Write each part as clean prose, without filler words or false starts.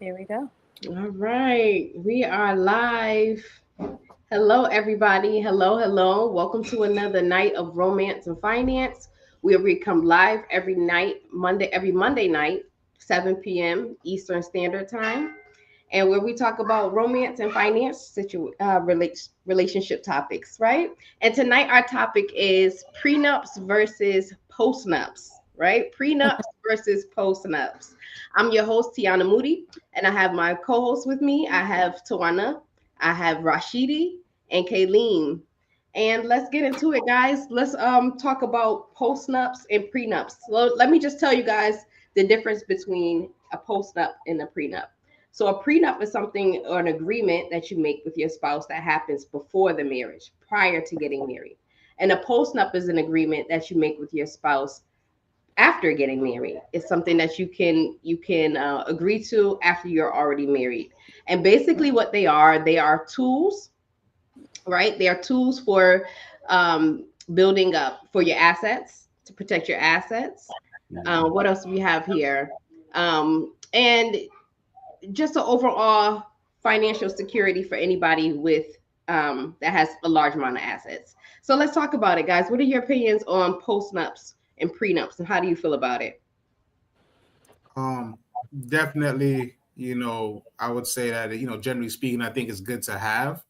There we go. All right, we are live. Hello, everybody. Hello, hello. Welcome to another night of romance and finance. We come live every Monday night, 7 p.m. Eastern Standard Time, and where we talk about romance and finance relationship topics, right? And tonight our topic is prenups versus postnups, right? Prenups versus postnups. I'm your host Tiana Moody, and I have my co-host with me. I have Tawana, I have Rashidi, and Kayleen. And let's get into it, guys. Let's talk about postnups and prenups. So let me just tell you guys the difference between a postnup and a prenup. So a prenup is something or an agreement that you make with your spouse that happens before the marriage, prior to getting married. And a postnup is an agreement that you make with your spouse after getting married. It's something that you can agree to after you're already married. And basically, what they are tools, right? They are tools for building up for your assets to protect your assets. What else do we have here? And just an overall financial security for anybody with that has a large amount of assets. So let's talk about it, guys. What are your opinions on postnups and prenups, and how do you feel about it? Um, Definitely, I would say that, generally speaking, I think it's good to have.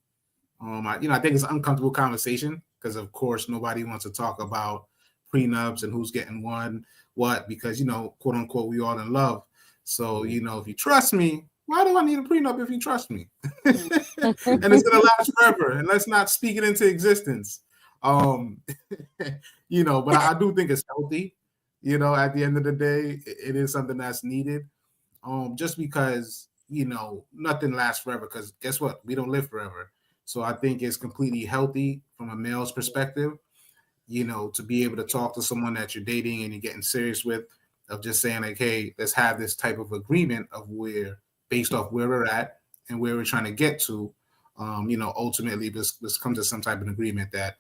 I think it's an uncomfortable conversation because, of course, nobody wants to talk about prenups and who's getting what, because, quote unquote, we all in love. So, if you trust me, why do I need a prenup if you trust me? And it's going to last forever. And let's not speak it into existence. But I do think it's healthy. At the end of the day, it is something that's needed. Just because, nothing lasts forever, because guess what? We don't live forever. So I think it's completely healthy from a male's perspective, to be able to talk to someone that you're dating and you're getting serious with, of just saying like, hey, let's have this type of agreement of based off where we're at and where we're trying to get to, ultimately let's come to some type of agreement that,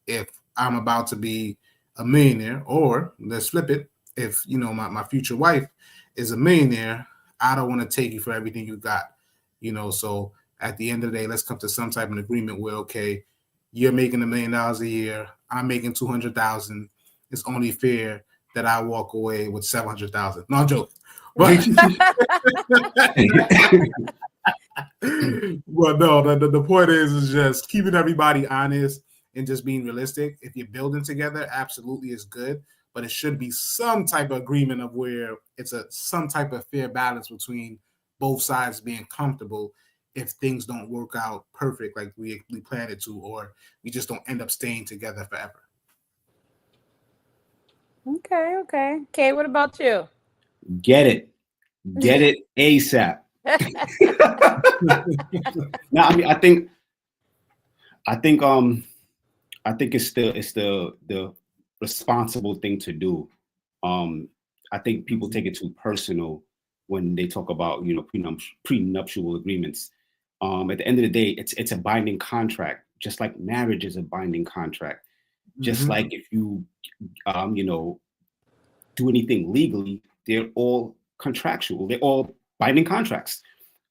if I'm about to be a millionaire, or let's flip it, if, my future wife is a millionaire, I don't want to take you for everything you got, so at the end of the day, let's come to some type of agreement where, okay, you're making $1 million a year, I'm making 200,000. It's only fair that I walk away with 700,000. No, I'm joking. But, but no, the point is just keeping everybody honest and just being realistic. If you're building together, absolutely is good, but it should be some type of agreement of where it's some type of fair balance between both sides being comfortable if things don't work out perfect like we planned it to, or we just don't end up staying together forever. Okay. Okay, what about you? Get it ASAP. No, I mean, I think it's the responsible thing to do. I think people take it too personal when they talk about, prenuptial agreements. At the end of the day, it's a binding contract, just like marriage is a binding contract. Just like if you do anything legally, they're all contractual. They're all binding contracts.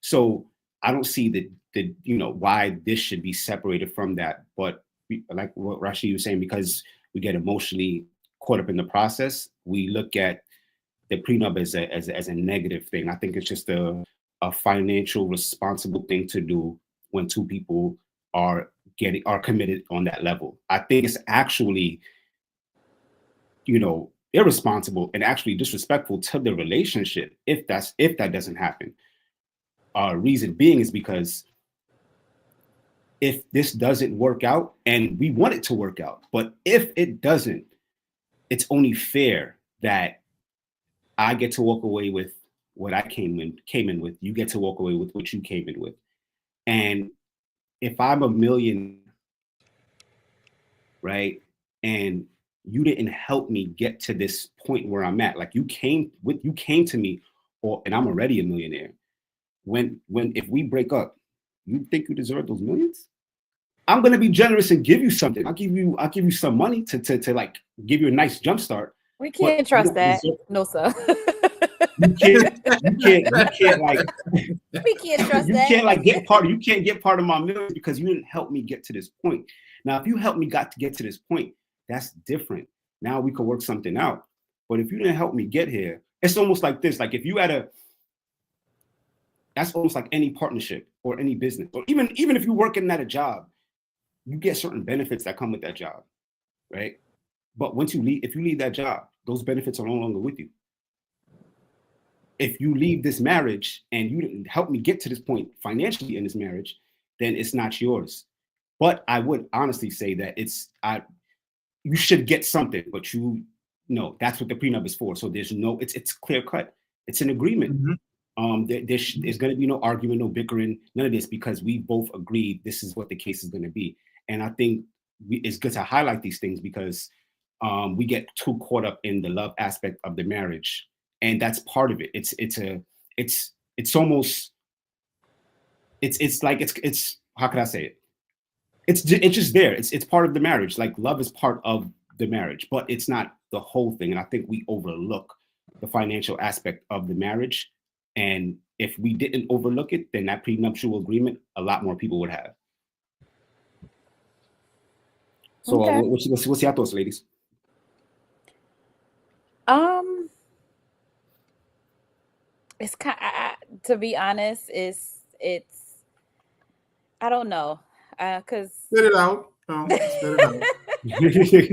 So I don't see the why this should be separated from that. But like what Rashid was saying, because we get emotionally caught up in the process, we look at the prenup as a negative thing. I think it's just a financial responsible thing to do when two people are committed on that level. I think it's actually, irresponsible and actually disrespectful to the relationship if that doesn't happen. Reason being is because if this doesn't work out, and we want it to work out, but if it doesn't, it's only fair that I get to walk away with what I came in with. You get to walk away with what you came in with. And if I'm a millionaire, right, and you didn't help me get to this point where I'm at, like you came to me, and I'm already a millionaire. If we break up, you think you deserve those millions? I'm gonna be generous and give you something. I'll give you some money to like give you a nice jump start. We can't trust that. No, sir. You can't like We can't trust you that. can't like you can't get part of my millions because you didn't help me get to this point. Now, if you helped me get to this point, that's different. Now we could work something out. But if you didn't help me get here, it's almost like this. Like if you had that's almost like any partnership or any business, or even if you're working at a job, you get certain benefits that come with that job, right? But once you leave, if you leave that job, those benefits are no longer with you. If you leave this marriage and you didn't help me get to this point financially in this marriage, then it's not yours. But I would honestly say that you should get something, but that's what the prenup is for. So there's it's clear cut. It's an agreement. Mm-hmm. There's going to be no argument, no bickering, none of this, because we both agreed this is what the case is going to be. And I think it's good to highlight these things because we get too caught up in the love aspect of the marriage, and that's part of it. It's how can I say it? It's just there. It's part of the marriage. Like love is part of the marriage, but it's not the whole thing. And I think we overlook the financial aspect of the marriage. And if we didn't overlook it, then that prenuptial agreement, a lot more people would have. So Okay. What's your thoughts, ladies? It's kind. To be honest, it's. I don't know, cause. Spit it out. Spit it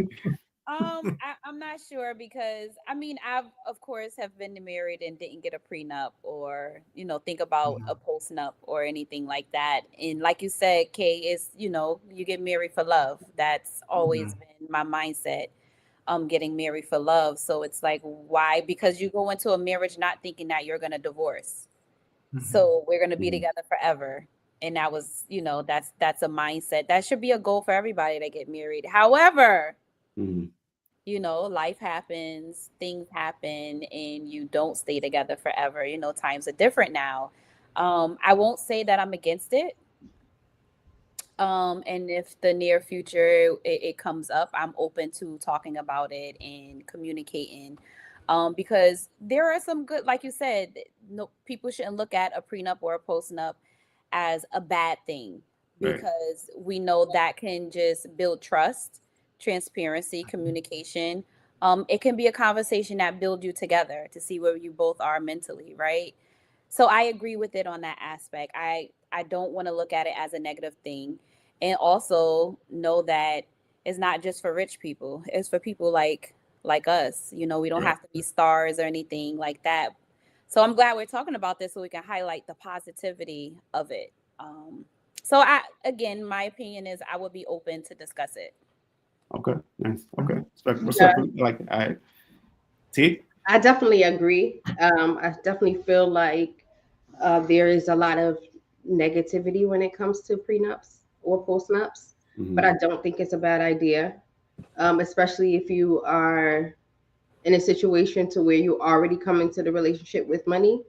out. I'm not sure because I mean I've of course have been married and didn't get a prenup or think about a postnup or anything like that. And like you said, Kay, is you get married for love. That's always been my mindset. Getting married for love. So it's like, why? Because you go into a marriage not thinking that you're gonna divorce. So we're gonna be together forever. And that was, that's a mindset. That should be a goal for everybody to get married. However, life happens, things happen, and you don't stay together forever. Times are different now. I won't say that I'm against it. And if the near future it comes up, I'm open to talking about it and communicating. Because there are some good, like you said, no, people shouldn't look at a prenup or a postnup as a bad thing, because we know that can just build trust, transparency, communication. It can be a conversation that builds you together to see where you both are mentally, right? So I agree with it on that aspect. I don't want to look at it as a negative thing. And also know that it's not just for rich people. It's for people like us. We don't have to be stars or anything like that. So I'm glad we're talking about this so we can highlight the positivity of it. So my opinion is I would be open to discuss it. Okay, nice. Okay, respectful. Like see, I definitely agree. I definitely feel like there is a lot of negativity when it comes to prenups or postnups, but I don't think it's a bad idea, especially if you are in a situation to where you already come into the relationship with money.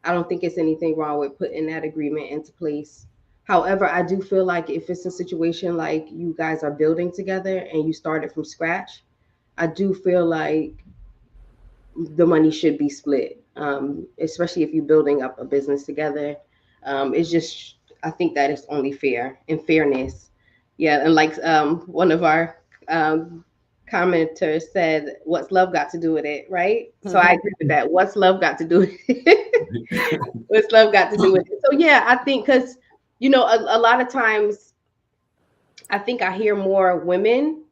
I don't think it's anything wrong with putting that agreement into place. However, I do feel like if it's a situation like you guys are building together and you started from scratch, I do feel like the money should be split, especially if you're building up a business together. It's just, I think that it's only fair and fairness. Yeah, and like one of our commenters said, what's love got to do with it, right? So I agree with that. What's love got to do with it? What's love got to do with it? So yeah, I think because, a lot of times I think I hear more women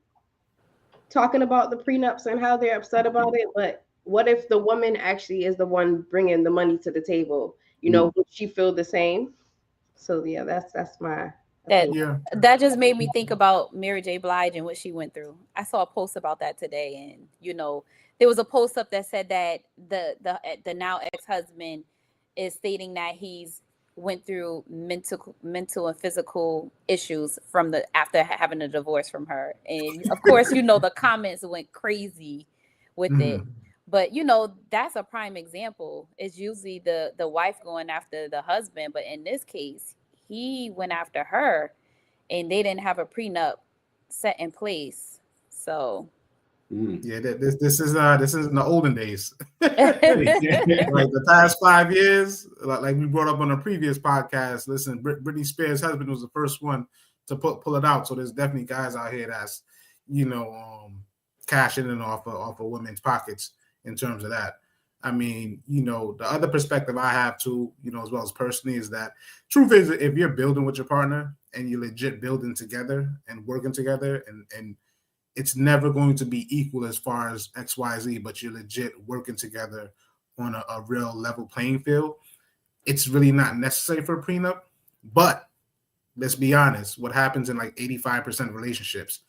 talking about the prenups and how they're upset about it, but what if the woman actually is the one bringing the money to the table? Would she feel the same? So yeah, that's my opinion. That just made me think about Mary J. Blige and what she went through. I saw a post about that today, and there was a post up that said that the now ex-husband is stating that he's went through mental and physical issues after having a divorce from her. And of course, the comments went crazy with it. But that's a prime example. It's usually the wife going after the husband, but in this case, he went after her and they didn't have a prenup set in place. So Yeah, this is in the olden days. Like the past 5 years, like we brought up on a previous podcast. Listen, Britney Spears' husband was the first one to pull it out. So there's definitely guys out here that's, cashing in off of women's pockets in terms of that. I mean, the other perspective I have too, as well as personally, is that truth is, if you're building with your partner and you're legit building together and working together, and it's never going to be equal as far as XYZ, but you're legit working together on a real level playing field, it's really not necessary for a prenup. But let's be honest, what happens in like 85% of relationships,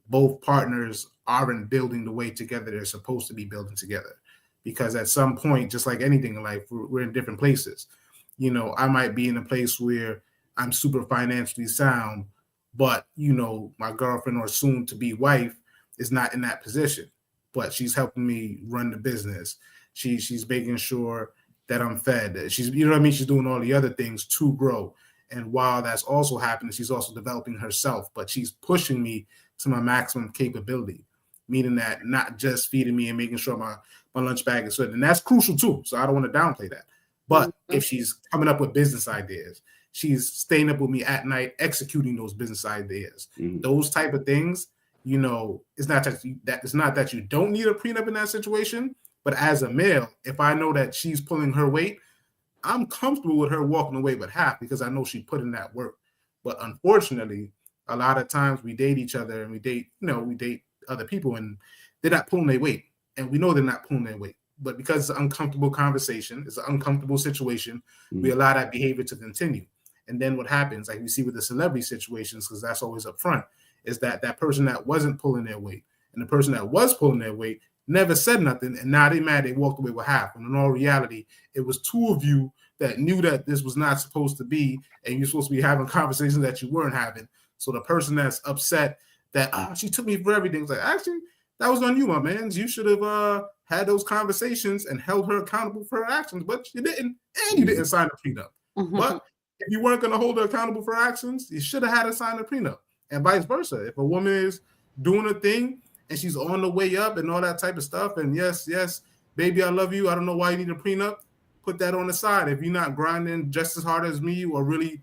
both partners aren't building the way together they're supposed to be building together. Because at some point, just like anything in life, we're in different places. I might be in a place where I'm super financially sound, but my girlfriend or soon to be wife is not in that position, but she's helping me run the business. She's making sure that I'm fed. She's, what I mean? She's doing all the other things to grow. And while that's also happening, she's also developing herself, but she's pushing me to my maximum capability, meaning that not just feeding me and making sure my lunch bag is good. And that's crucial too. So I don't want to downplay that. But if she's coming up with business ideas, she's staying up with me at night, executing those business ideas, those type of things, it's not that you don't need a prenup in that situation. But as a male, if I know that she's pulling her weight, I'm comfortable with her walking away with half because I know she put in that work. But unfortunately, a lot of times we date each other and we date other people and they're not pulling their weight. And we know they're not pulling their weight. But because it's an uncomfortable conversation, it's an uncomfortable situation, we allow that behavior to continue. And then what happens, like we see with the celebrity situations, because that's always up front, is that person that wasn't pulling their weight and the person that was pulling their weight never said nothing. And now they mad they walked away with half. And in all reality, it was two of you that knew that this was not supposed to be, and you're supposed to be having conversations that you weren't having. So the person that's upset that she took me for everything, it's like, actually, that was on you, my man. You should have had those conversations and held her accountable for her actions, but you didn't, and you didn't sign a prenup. But if you weren't going to hold her accountable for her actions, you should have had her sign a prenup, and vice versa. If a woman is doing a thing and she's on the way up and all that type of stuff, and yes, baby, I love you, I don't know why you need a prenup, put that on the side. If you're not grinding just as hard as me or really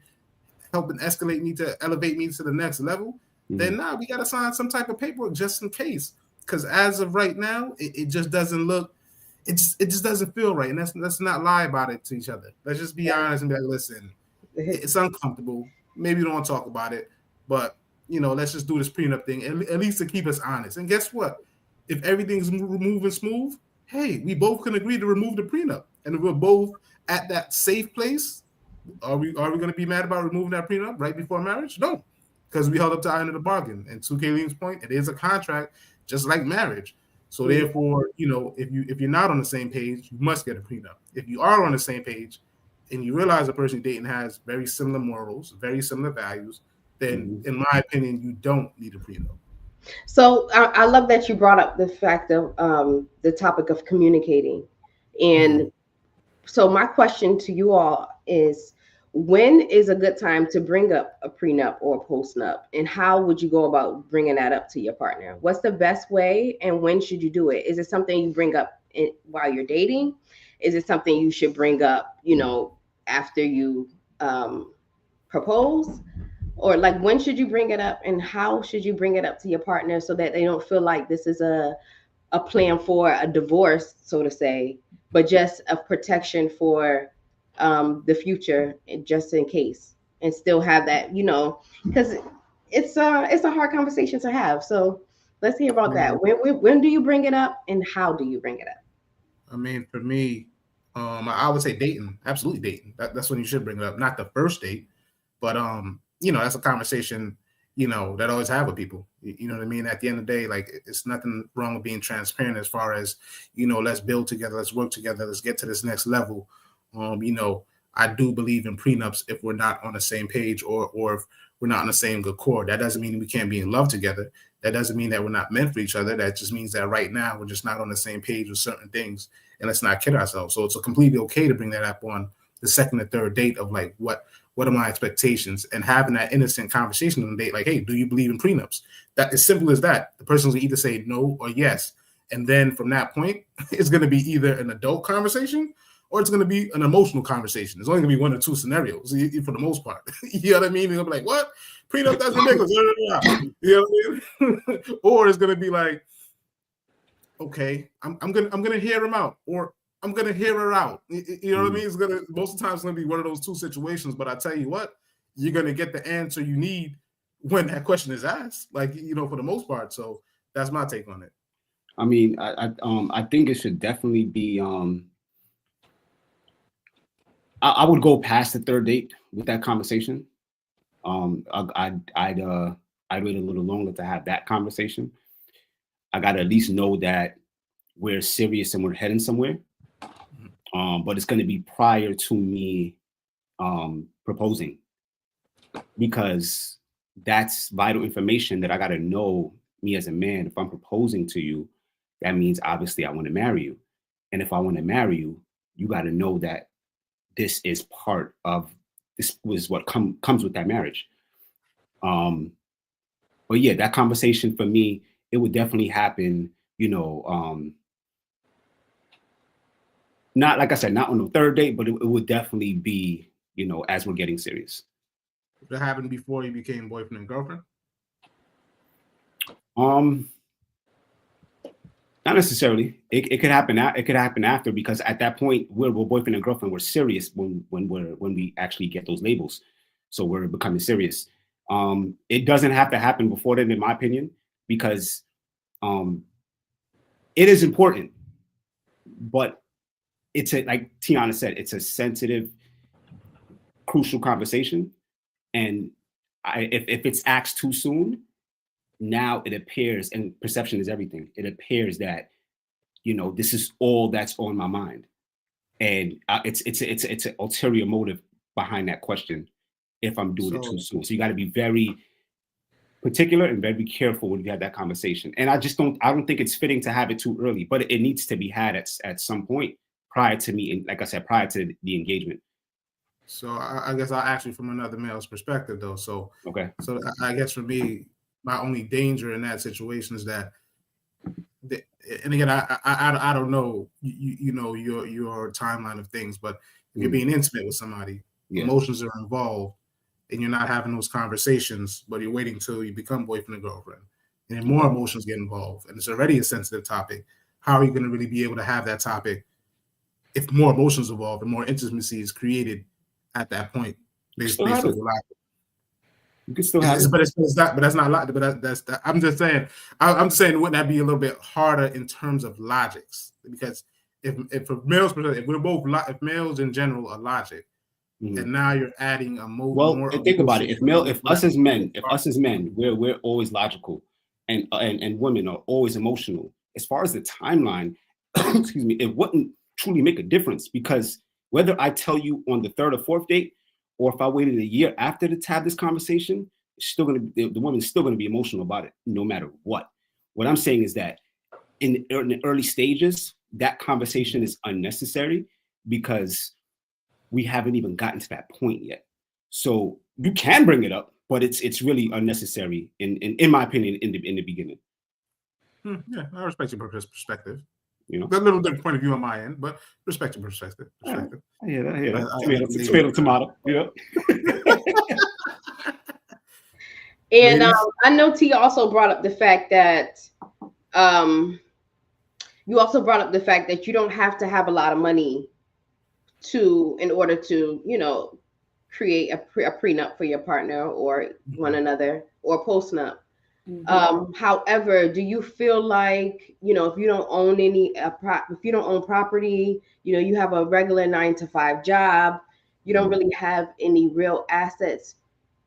helping escalate me to elevate me to the next level, then now we got to sign some type of paperwork just in case. Because as of right now, it just doesn't look, it just doesn't feel right. And let's not lie about it to each other. Let's just be honest and be like, listen, it's uncomfortable. Maybe we don't want to talk about it, but let's just do this prenup thing, at least to keep us honest. And guess what? If everything's moving smooth, hey, we both can agree to remove the prenup. And if we're both at that safe place, are we going to be mad about removing that prenup right before marriage? No, because we held up to our end of the bargain. And to Kayleen's point, it is a contract, just like marriage. So therefore, if you're not on the same page, you must get a prenup. If you are on the same page and you realize the person you're dating has very similar morals, very similar values, then in my opinion, you don't need a prenup. So I love that you brought up the fact of the topic of communicating. And so my question to you all is, when is a good time to bring up a prenup or a postnup, and how would you go about bringing that up to your partner? What's the best way, and when should you do it? Is it something you bring up while you're dating? Is it something you should bring up, after you propose? Or like, when should you bring it up, and how should you bring it up to your partner so that they don't feel like this is a plan for a divorce, so to say, but just a protection for the future, just in case, and still have that, because it's a hard conversation to have. So let's hear about that. When do you bring it up, and how do you bring it up? I mean, for me, I would say dating, absolutely dating. That's when you should bring it up, not the first date, but that's a conversation, that I always have with people. You know what I mean? At the end of the day, like, it's nothing wrong with being transparent as far as, let's build together, let's work together, let's get to this next level. I do believe in prenups if we're not on the same page or if we're not on the same good chord. That doesn't mean we can't be in love together. That doesn't mean that we're not meant for each other. That just means that right now we're just not on the same page with certain things, and let's not kid ourselves. So it's completely okay to bring that up on the second or third date of like what what are my expectations, and having that innocent conversation on the date, like, hey, do you believe in prenups? That is simple as that. The person's gonna either say no or yes. And then from that point, it's going to be either an adult conversation or it's going to be an emotional conversation. There's only going to be one or two scenarios for the most part. You know what I mean? They'll be like, what? Prenup, that's ridiculous. You know what I mean? Or it's going to be like, okay, I'm gonna hear him out, or I'm gonna hear her out. You know what I mean? It's gonna most of the time it's gonna be one of those two situations. But I tell you what, you're gonna get the answer you need when that question is asked. Like, you know, for the most part. So that's my take on it. I mean, I think it should definitely be. I would go past the third date with that conversation. I'd wait a little longer to have that conversation. I gotta at least know that we're serious and we're heading somewhere. But it's going to be prior to me proposing, because that's vital information that I got to know me as a man. If I'm proposing to you, that means obviously I want to marry you. And if I want to marry you, you got to know that this is part of, this was what comes with that marriage. But yeah, that conversation for me, it would definitely happen, you know, not, like I said, not on the third date, but it would definitely be, you know, as we're getting serious. Did that happen before you became boyfriend and girlfriend? Not necessarily. It could happen. It could happen after, because at that point we're boyfriend and girlfriend. We're serious when we actually get those labels. So we're becoming serious. It doesn't have to happen before then, in my opinion, because it is important. But it's like Tiana said, it's a sensitive, crucial conversation. And if it's asked too soon, now it appears, and perception is everything, it appears that, you know, this is all that's on my mind. And it's an ulterior motive behind that question if I'm doing it too soon. So you got to be very particular and very careful when you have that conversation. And I don't think it's fitting to have it too early, but it needs to be had at some point prior to me, and like I said, prior to the engagement. So I guess I'll ask you from another male's perspective, though. So okay. So I guess for me, my only danger in that situation is that, and again, I don't know, you know, your timeline of things, but if you're being intimate with somebody, emotions are involved, and you're not having those conversations, but you're waiting till you become boyfriend and girlfriend, and then more emotions get involved, and it's already a sensitive topic. How are you going to really be able to have that topic if more emotions involved and more intimacy is created at that point? Based on the lack. You can still have it. But it's not. But that's not lot. But that's. I'm just saying. I'm saying, wouldn't that be a little bit harder in terms of logics? Because if for males, if we're both, if males in general are logic, and now you're adding a more. Think about it. If us as men, we're always logical, and women are always emotional. As far as the timeline, excuse me, it wouldn't truly make a difference, because whether I tell you on the third or fourth date, or if I waited a year after to have this conversation, it's still going to be, the woman's still going to be emotional about it, no matter what. What I'm saying is that in the early stages, that conversation is unnecessary, because we haven't even gotten to that point yet. So you can bring it up, but it's really unnecessary, in my opinion, in the beginning. Yeah, I respect your perspective. You know, a little different point of view on my end, but respect your perspective. I hear that. Tomato. You know. And I know T also brought up the fact that you don't have to have a lot of money in order to, you know, create a prenup for your partner or one another, or postnup. However, do you feel like, you know, if you don't own property, you know, you have a regular 9-to-5 job, you don't really have any real assets,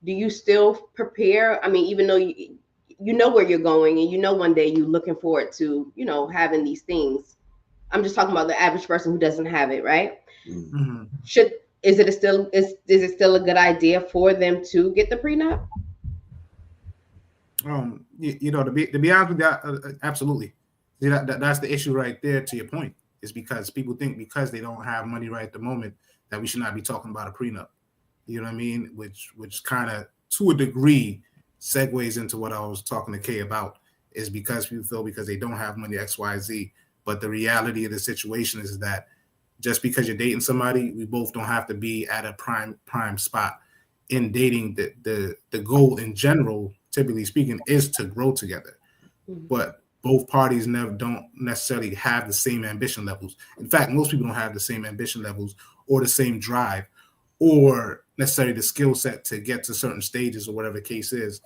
do you still prepare? I mean, even though you know where you're going, and you know one day you're looking forward to, you know, having these things. I'm just talking about the average person who doesn't have it, right? Is it still a good idea for them to get the prenup? You know, to be honest with you, absolutely. See, that's the issue right there. To your point, is because people think because they don't have money right at the moment that we should not be talking about a prenup. You know what I mean? Which kind of, to a degree, segues into what I was talking to Kay about, is because people feel because they don't have money, X, Y, Z. But the reality of the situation is that just because you're dating somebody, we both don't have to be at a prime spot in dating. The goal in general, typically speaking, is to grow together. But both parties don't necessarily have the same ambition levels. In fact, most people don't have the same ambition levels or the same drive or necessarily the skill set to get to certain stages or whatever the case is.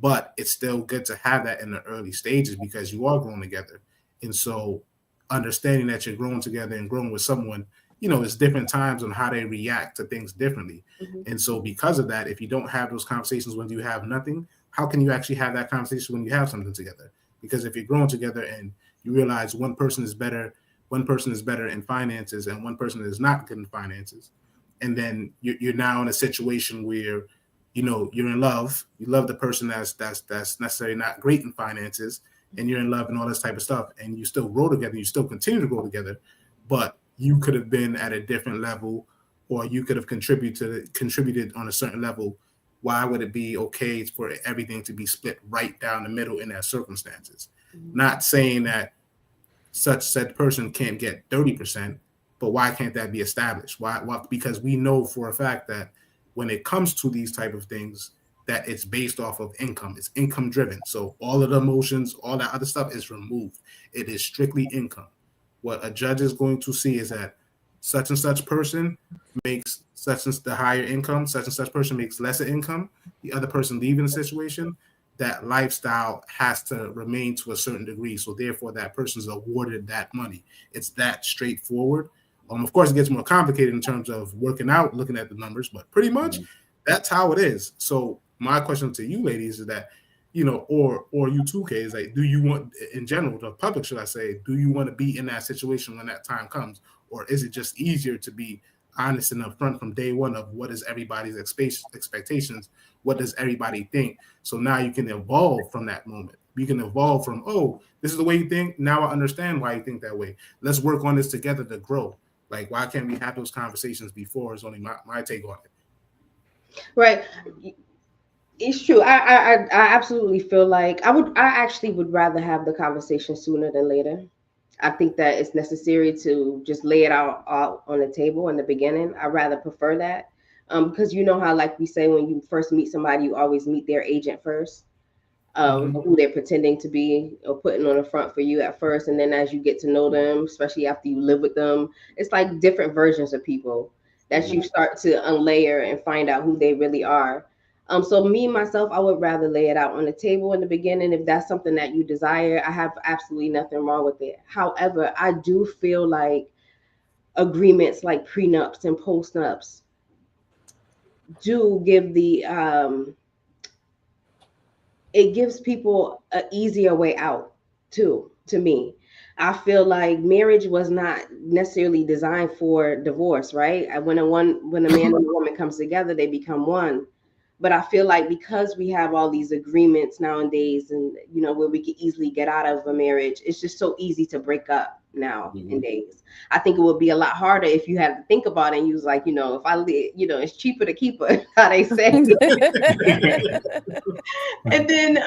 But it's still good to have that in the early stages because you are growing together. And so understanding that you're growing together and growing with someone, it's different times on how they react to things differently. And so because of that, if you don't have those conversations when you have nothing, how can you actually have that conversation when you have something together? Because if you're growing together and you realize one person is better in finances and one person is not good in finances, and then you're now in a situation where you're in love, you love the person that's necessarily not great in finances, and you're in love and all this type of stuff, and you still grow together, you still continue to grow together, but you could have been at a different level, or you could have contributed on a certain level. Why would it be okay for everything to be split right down the middle in that circumstances? Not saying that such said person can't get 30%, but why can't that be established? Why? Because we know for a fact that when it comes to these type of things, that it's based off of income. It's income driven. So all of the emotions, all that other stuff is removed. It is strictly income. What a judge is going to see is that such and such person makes such and the higher income, such and such person makes lesser income, the other person leaving the situation, that lifestyle has to remain to a certain degree. So therefore that person is awarded that money. It's that straightforward. Of course, it gets more complicated in terms of working out, looking at the numbers, but pretty much that's how it is. So my question to you ladies is that, or you too, Kay, is like, do you want, in general, the public, should I say, do you want to be in that situation when that time comes? Or is it just easier to be honest and upfront from day one of what is everybody's expectations? What does everybody think? So now you can evolve from that moment. You can evolve from, oh, this is the way you think. Now I understand why you think that way. Let's work on this together to grow. Like, why can't we have those conversations before? Is only my take on it. Right. It's true. I absolutely feel like I actually would rather have the conversation sooner than later. I think that it's necessary to just lay it out on the table in the beginning. I rather prefer that. Because you know how, like we say, when you first meet somebody, you always meet their agent first, who they're pretending to be or putting on the front for you at first. And then as you get to know them, especially after you live with them, it's like different versions of people that you start to unlayer and find out who they really are. So me, myself, I would rather lay it out on the table in the beginning. If that's something that you desire, I have absolutely nothing wrong with it. However, I do feel like agreements like prenups and postnups do give it gives people an easier way out too. To me, I feel like marriage was not necessarily designed for divorce, right? When a man and a woman comes together, they become one. But I feel like because we have all these agreements nowadays, and where we can easily get out of a marriage, it's just so easy to break up now in days. I think it would be a lot harder if you had to think about it and you was like, if I live, it's cheaper to keep her, how they say. And then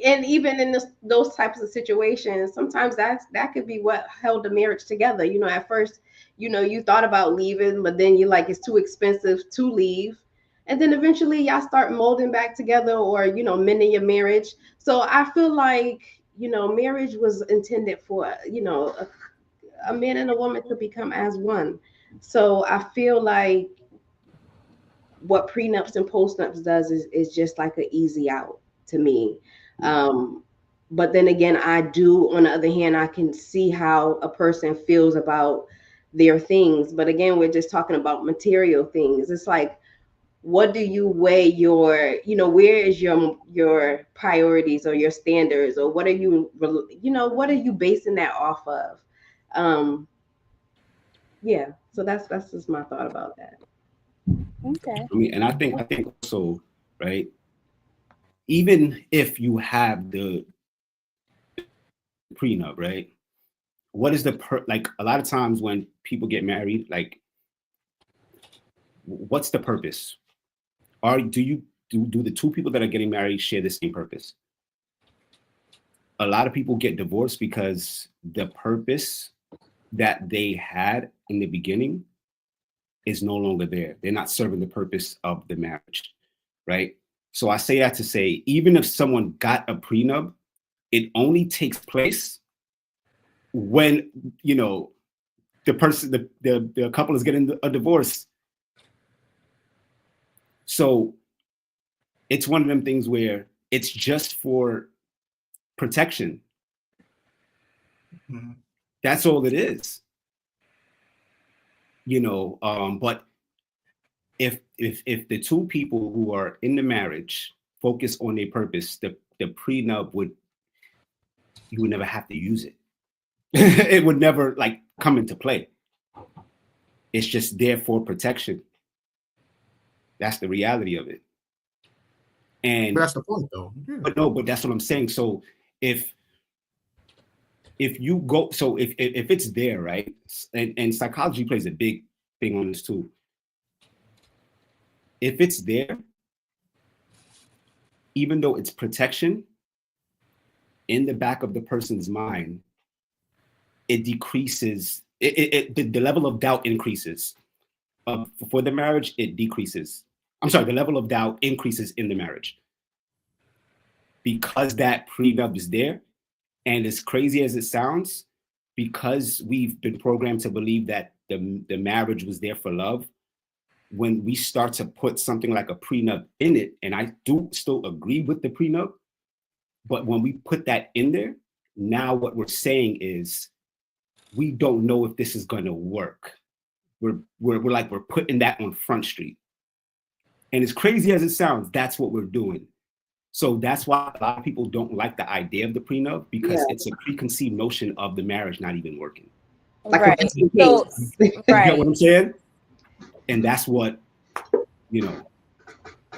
and even in those types of situations, sometimes that could be what held the marriage together. At first, you thought about leaving, but then you're like, it's too expensive to leave. And then eventually y'all start molding back together, or mending your marriage. So I feel like marriage was intended for a man and a woman to become as one. So I feel like what prenups and postnups does is just like an easy out to me. But then again, on the other hand, I can see how a person feels about their things. But again, we're just talking about material things. It's like, what do you weigh where is your priorities or your standards, or what are you basing that off of? Yeah, so that's just my thought about that. Okay. I mean, and I think also, right, even if you have the prenup, right, what is like a lot of times when people get married, like what's the purpose? Do the two people that are getting married share the same purpose? A lot of people get divorced because the purpose that they had in the beginning is no longer there. They're not serving the purpose of the marriage, right? So I say that to say, even if someone got a prenup, it only takes place when, you know, the person, the couple is getting a divorce. So it's one of them things where it's just for protection. Mm-hmm. That's all it is. You know, but if the two people who are in the marriage focus on their purpose, the prenup you would never have to use it. It would never like come into play. It's just there for protection. That's the reality of it. And But that's the point, though. Yeah. But that's what I'm saying. So if you go, so if it's there, right? And psychology plays a big thing on this too. If it's there, even though it's protection, in the back of the person's mind, it decreases. The level of doubt increases. For the marriage, it decreases. I'm sorry, the level of doubt increases in the marriage because that prenup is there. And as crazy as it sounds, because we've been programmed to believe that the marriage was there for love, when we start to put something like a prenup in it, and I do still agree with the prenup, but when we put that in there, now what we're saying is we don't know if this is going to work. We're putting that on Front Street. And as crazy as it sounds, that's what we're doing. So that's why a lot of people don't like the idea of the prenup, because it's a preconceived notion of the marriage not even working. Like right. a So, You right. know what I'm saying? And that's what, you know,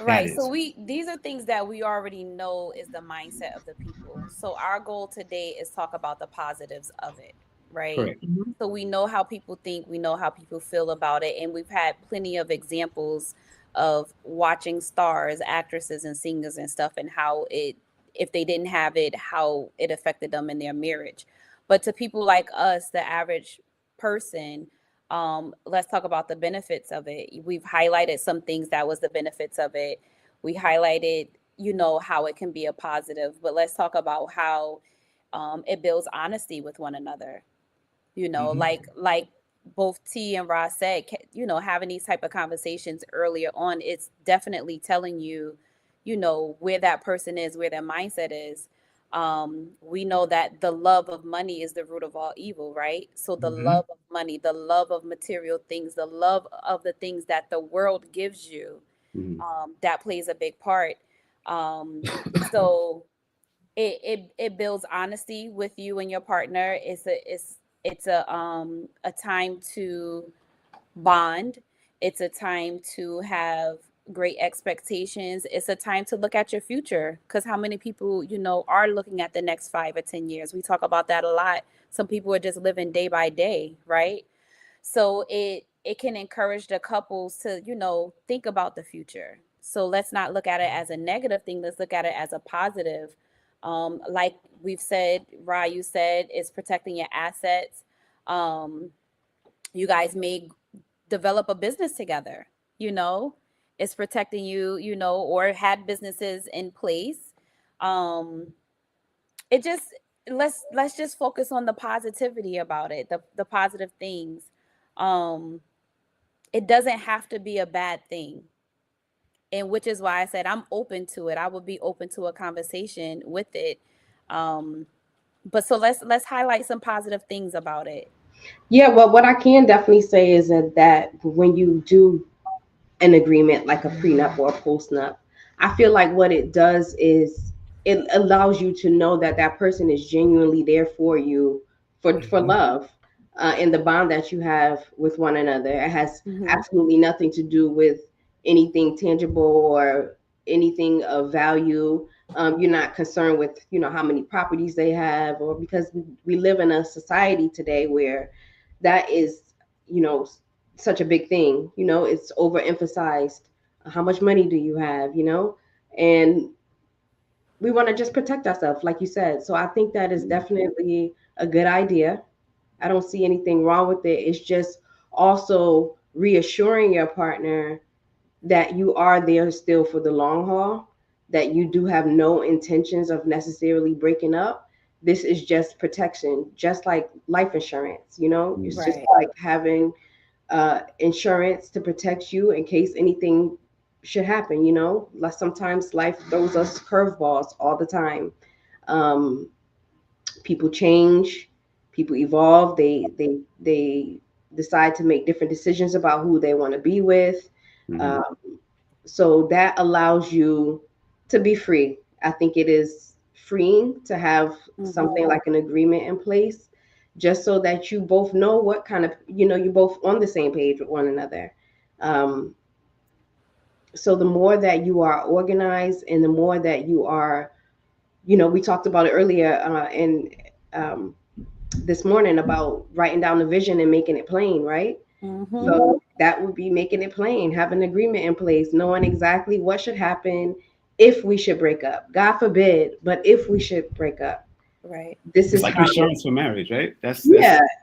Right. So these are things that we already know is the mindset of the people. So our goal today is talk about the positives of it, right? correct. So we know how people think, we know how people feel about it, and we've had plenty of examples of watching stars, actresses and singers and stuff, and how it, if they didn't have it, how it affected them in their marriage. But to people like us, the average person, let's talk about the benefits of it. We've highlighted some things that was the benefits of it. We highlighted, you know, how it can be a positive, but let's talk about how it builds honesty with one another. You know, like both T and Ross said, you know, having these type of conversations earlier on, it's definitely telling you, you know, where that person is, where their mindset is. We know that the love of money is the root of all evil, right? So the love of money, the love of material things, the love of the things that the world gives you, that plays a big part. So it builds honesty with you and your partner. It's a time to bond. It's a time to have great expectations. It's a time to look at your future, because how many people, you know, are looking at the next 5 or 10 years? We talk about that a lot. Some people are just living day by day, right? So it can encourage the couples to, you know, think about the future. So let's not look at it as a negative thing. Let's look at it as a positive. Like we've said, Ra, you said, is protecting your assets. You guys may develop a business together, you know, it's protecting you, you know, or had businesses in place. Um, it just, let's just focus on the positivity about it, the positive things. Um, it doesn't have to be a bad thing. And which is why I said I'm open to it. I would be open to a conversation with it. Um, but so let's highlight some positive things about it. Yeah, well, what I can definitely say is that when you do an agreement like a prenup or a postnup, I feel like what it does is it allows you to know that that person is genuinely there for you for love, and the bond that you have with one another. It has Mm-hmm. absolutely nothing to do with anything tangible or anything of value. You're not concerned with, you know, how many properties they have, or because we live in a society today where that is, you know, such a big thing. You know, it's overemphasized. How much money do you have? You know, and we want to just protect ourselves, like you said. So I think that is definitely a good idea. I don't see anything wrong with it. It's just also reassuring your partner that you are there still for the long haul, that you do have no intentions of necessarily breaking up. This is just protection, just like life insurance. You know, it's just Right. like having insurance to protect you in case anything should happen. You know, like sometimes life throws us curveballs all the time. Um, People change, people evolve. They decide to make different decisions about who they want to be with. Mhm. Um, so that allows you to be free. I think it is freeing to have something Mm-hmm. like an agreement in place, just so that you both know what kind of, you know, you're both on the same page with one another. Um, so the more that you are organized and the more that you are, you know, we talked about it earlier in um, this morning about writing down the vision and making it plain, right? Mm-hmm. So that would be making it plain, have an agreement in place, knowing exactly what should happen if we should break up. God forbid, but if we should break up, Right. this It's is like how. insurance for marriage, right? Yeah, That's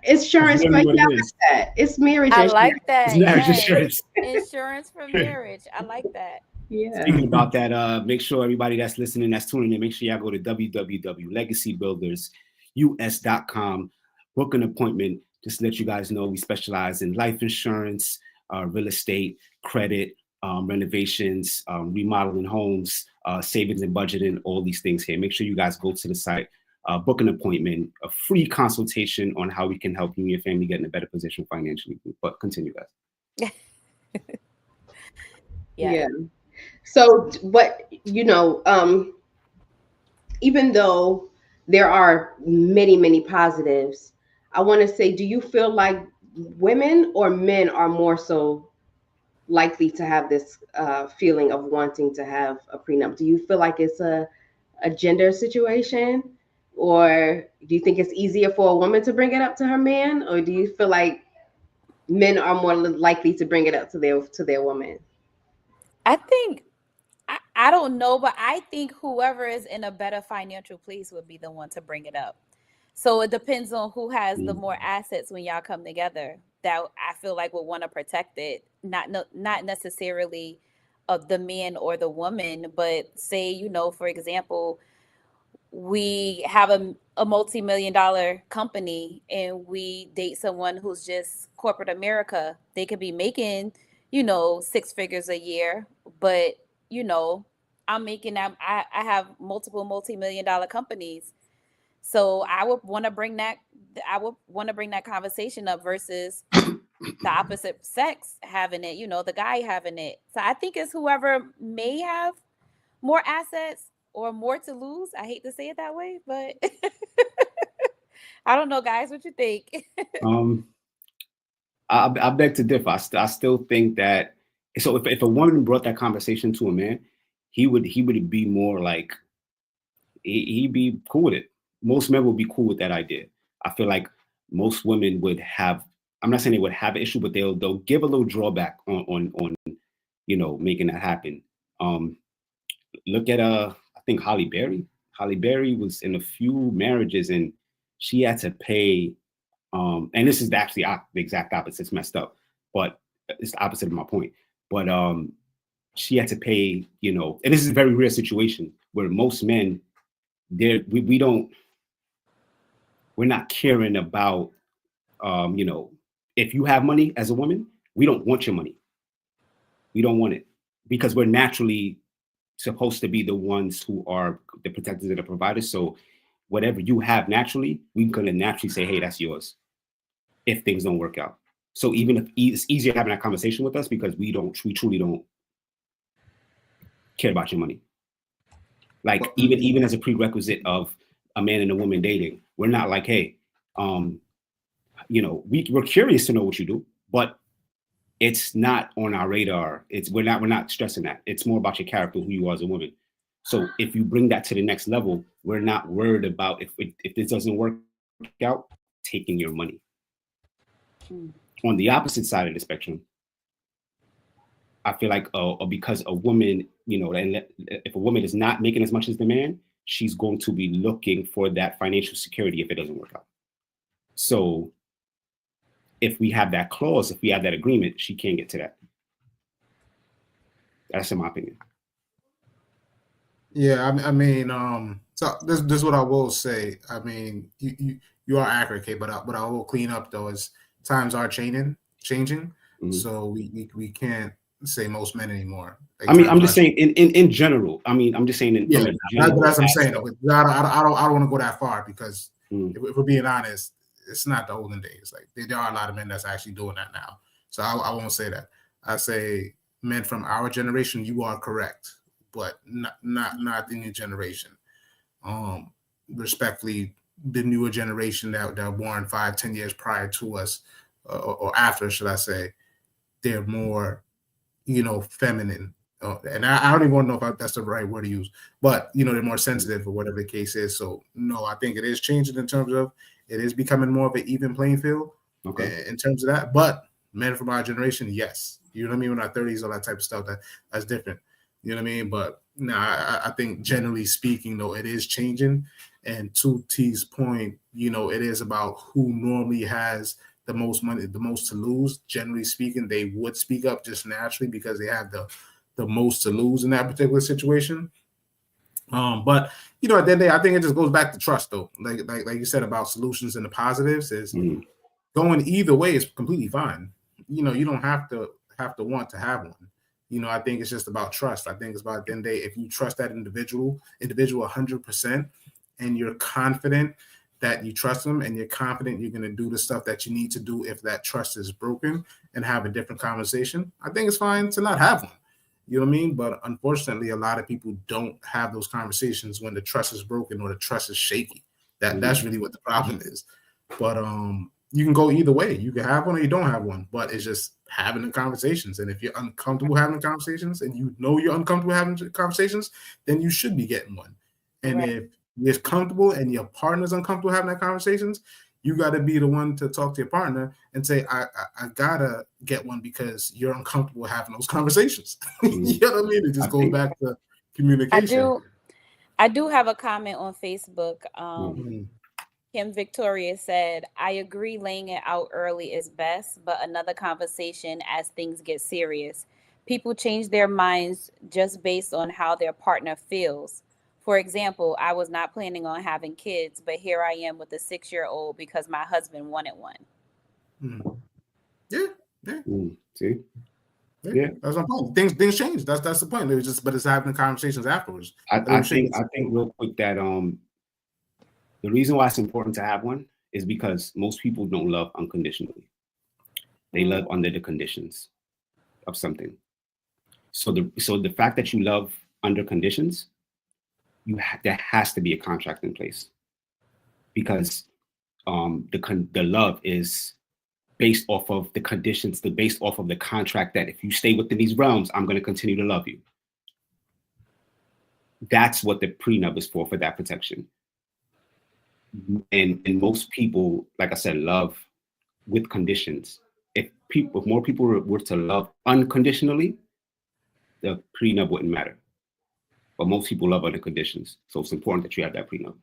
insurance, literally but what yeah, it I is. like that. It's marriage I insurance. like It's that. marriage Yes. insurance. Insurance for marriage. I like that. Yeah. Speaking about that, make sure everybody that's listening, that's tuning in, make sure y'all go to www.legacybuildersus.com, book an appointment. Just to let you guys know, we specialize in life insurance, real estate, credit, renovations, remodeling homes, savings and budgeting, all these things here. Make sure you guys go to the site, book an appointment, a free consultation on how we can help you and your family get in a better position financially. But continue, guys. Yeah. Yeah. So, but you know, even though there are many, many positives, I want to say, do you feel like women or men are more so likely to have this feeling of wanting to have a prenup? Do you feel like it's a gender situation? Or do you think it's easier for a woman to bring it up to her man? Or do you feel like men are more likely to bring it up to their woman? I think I don't know, but I think whoever is in a better financial place would be the one to bring it up. So it depends on who has the Mm. more assets when y'all come together. That I feel like would want to protect it, not no, not necessarily of the man or the woman, but say for example, we have a multi-million dollar company and we date someone who's just corporate America. They could be making six figures a year, but you know I'm making that. I have multiple multi-million dollar companies, so I would want to bring that conversation up versus the opposite sex having it, the guy having it. So I think it's whoever may have more assets or more to lose. I hate to say it that way, but I don't know, guys. What you think? Um, I beg to differ. I still think that, so if a woman brought that conversation to a man, he would be more like, he'd be cool with it. Most men would be cool with that idea. I feel like most women would have. I'm not saying they would have an issue, but they'll give a little drawback on making that happen. Um, Look at I think Holly Berry. Holly Berry was in a few marriages and she had to pay. And this is actually the exact opposite. It's messed up, but it's the opposite of my point. But she had to pay, and this is a very rare situation where most men, we don't, we're not caring about, if you have money as a woman, we don't want your money. We don't want it because we're naturally supposed to be the ones who are the protectors and the providers. So whatever you have naturally, we're gonna naturally say, hey, that's yours if things don't work out. So even if it's easier having that conversation with us because we truly don't care about your money. Like even as a prerequisite of a man and a woman dating, we're not like, hey, we're curious to know what you do, but it's not on our radar. We're not stressing that. It's more about your character, who you are as a woman. So if you bring that to the next level, we're not worried about if this doesn't work out, taking your money. On the opposite side of the spectrum, I feel like because a woman, and if a woman is not making as much as the man, she's going to be looking for that financial security if it doesn't work out. So if we have that clause, if we have that agreement, she can't get to that. That's in my opinion. Yeah, I mean, so this is what I will say. I mean, you are accurate, Kate, but I will clean up though is times are changing. Mm-hmm. So we can't say most men anymore. Like, I mean, I'm just saying in general. I mean, I'm just saying in yeah, general. that's what I'm saying. Though. I don't want to go that far because if we're being honest, it's not the olden days. Like there are a lot of men that's actually doing that now. So I won't say that. I say men from our generation, you are correct, but not the new generation. Respectfully, the newer generation that were born 5-10 years prior to us, or after, should I say, they're more, feminine. And I don't even want to know if that's the right word to use, but they're more sensitive or whatever the case is. So no, I think it is changing in terms of it is becoming more of an even playing field. Okay. In terms of that. But men from our generation, yes, you know what I mean, in our 30s, all that type of stuff, that's different. You know what I mean? But no, I think generally speaking, though, it is changing. And to T's point, it is about who normally has the most money, the most to lose. Generally speaking, they would speak up just naturally because they have the most to lose in that particular situation. But at the end of the day, I think it just goes back to trust, though. Like you said about solutions and the positives is going either way is completely fine. You don't have to want to have one. I think it's just about trust. I think it's about at the end of the day, if you trust that individual 100%, and you're confident that you trust them and you're confident you're going to do the stuff that you need to do if that trust is broken and have a different conversation, I think it's fine to not have one. You know what I mean? But unfortunately, a lot of people don't have those conversations when the trust is broken or the trust is shaky. That's really what the problem is. But you can go either way. You can have one or you don't have one, but it's just having the conversations. And if you're uncomfortable having the conversations and you're uncomfortable having conversations, then you should be getting one. And if you're comfortable and your partner's uncomfortable having that conversations, you got to be the one to talk to your partner and say, I gotta get one because you're uncomfortable having those conversations. You know what I mean? It just goes back to communication. I do have a comment on Facebook. Kim Victoria said, I agree laying it out early is best, but another conversation as things get serious. People change their minds just based on how their partner feels. For example, I was not planning on having kids, but here I am with a 6-year-old because my husband wanted one. Yeah. See? Yeah, that's my point. Things change. That's the point. But it's having the conversations afterwards. I think real quick that the reason why it's important to have one is because most people don't love unconditionally. They love under the conditions of something. So the fact that you love under conditions, there has to be a contract in place because the love is based off of the conditions, based off of the contract that if you stay within these realms, I'm going to continue to love you. That's what the prenup is for that protection. And most people, like I said, love with conditions. If more people were to love unconditionally, the prenup wouldn't matter. But most people love under conditions. So it's important that you have that prenup.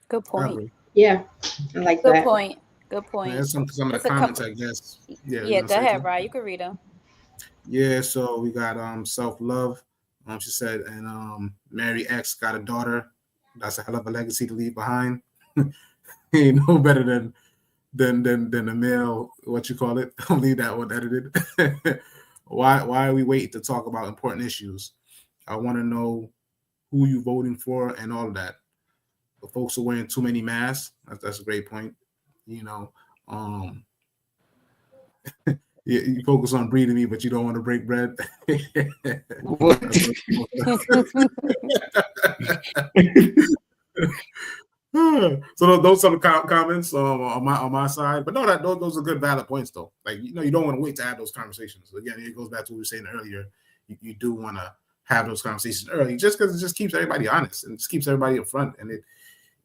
Good point. Yeah, I like that. Good point. Yeah, some of the comments, I guess. Yeah, go ahead, Brian. You can read them. Yeah, so we got self-love. She said, and Mary X got a daughter. That's a hell of a legacy to leave behind. Ain't no better than a male, what you call it. I'll leave that one edited. Why are we waiting to talk about important issues? I want to know who you voting for and all of that. The folks are wearing too many masks. That's a great point. You focus on breathing me, but you don't want to break bread. So those are the comments on my side. But no, those are good, valid points, though. Like, you don't want to wait to have those conversations. Again, it goes back to what we were saying earlier. You do want to have those conversations early, just because it just keeps everybody honest and just keeps everybody up front. And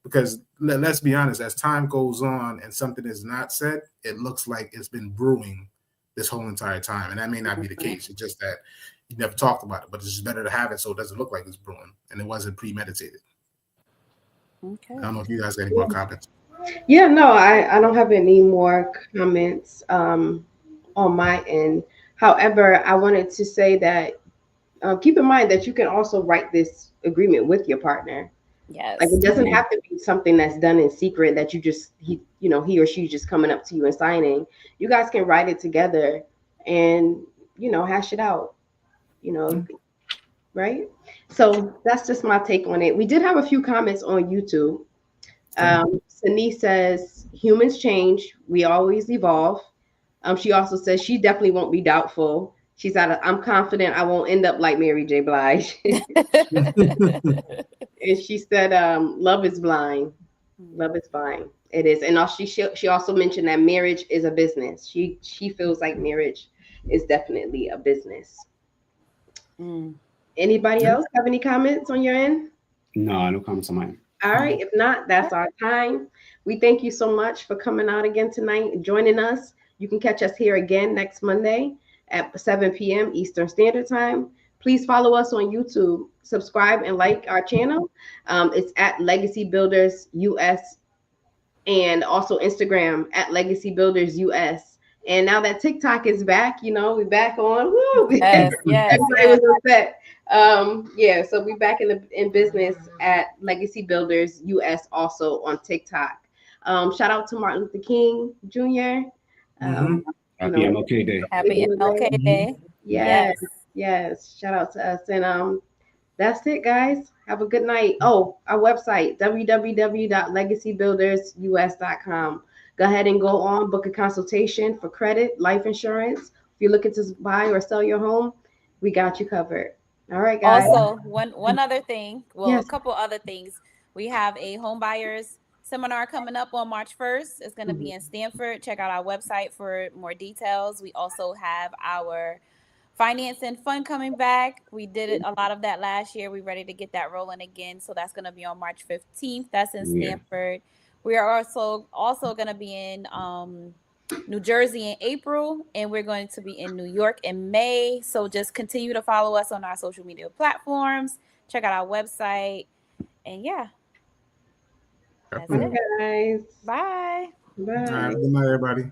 because let's be honest, as time goes on and something is not said, it looks like it's been brewing this whole entire time, and that may not be the case. It's just that you never talked about it, but it's just better to have it so it doesn't look like it's brewing and it wasn't premeditated. Okay. I don't know if you guys got any more comments. Yeah, no, I don't have any more comments on my end. However, I wanted to say that keep in mind that you can also write this agreement with your partner. Like Yes. it doesn't have to be something that's done in secret that he or she just coming up to you and signing. You guys can write it together and hash it out. Right? So that's just my take on it. We did have a few comments on YouTube. Sani says humans change. We always evolve. She also says she definitely won't be doubtful. She said, I'm confident I won't end up like Mary J. Blige. And she said, love is blind. Love is blind. It is. And she also mentioned that marriage is a business. She feels like marriage is definitely a business. Anybody else have any comments on your end? No, no comments on mine. All right. If not, that's our time. We thank you so much for coming out again tonight and joining us. You can catch us here again next Monday at 7 p.m. Eastern Standard Time. Please follow us on YouTube, subscribe, and like our channel. It's at Legacy Builders US, and also Instagram at Legacy Builders US. And now that TikTok is back, we're back on. Woo! Yes, Everybody was upset. So we're back in business at Legacy Builders US, also on TikTok. Shout out to Martin Luther King Jr. Happy MLK Day. Happy MLK Day. Yes. Shout out to us. And that's it, guys. Have a good night. Oh, our website, www.legacybuildersus.com. Go ahead and go on, book a consultation for credit, life insurance. If you're looking to buy or sell your home, we got you covered. All right, guys. Also, one other thing. Well, Yes. a couple other things. We have a home buyers seminar coming up on March 1st. It's going to be in Stanford. Check out our website for more details. We also have our finance and fund coming back. We did a lot of that last year. We're ready to get that rolling again. So that's going to be on March 15th. That's in Stanford. We are also going to be in New Jersey in April, and we're going to be in New York in May. So just continue to follow us on our social media platforms. Check out our website. And yeah. That's it. Guys. Bye. Bye. Good night, everybody.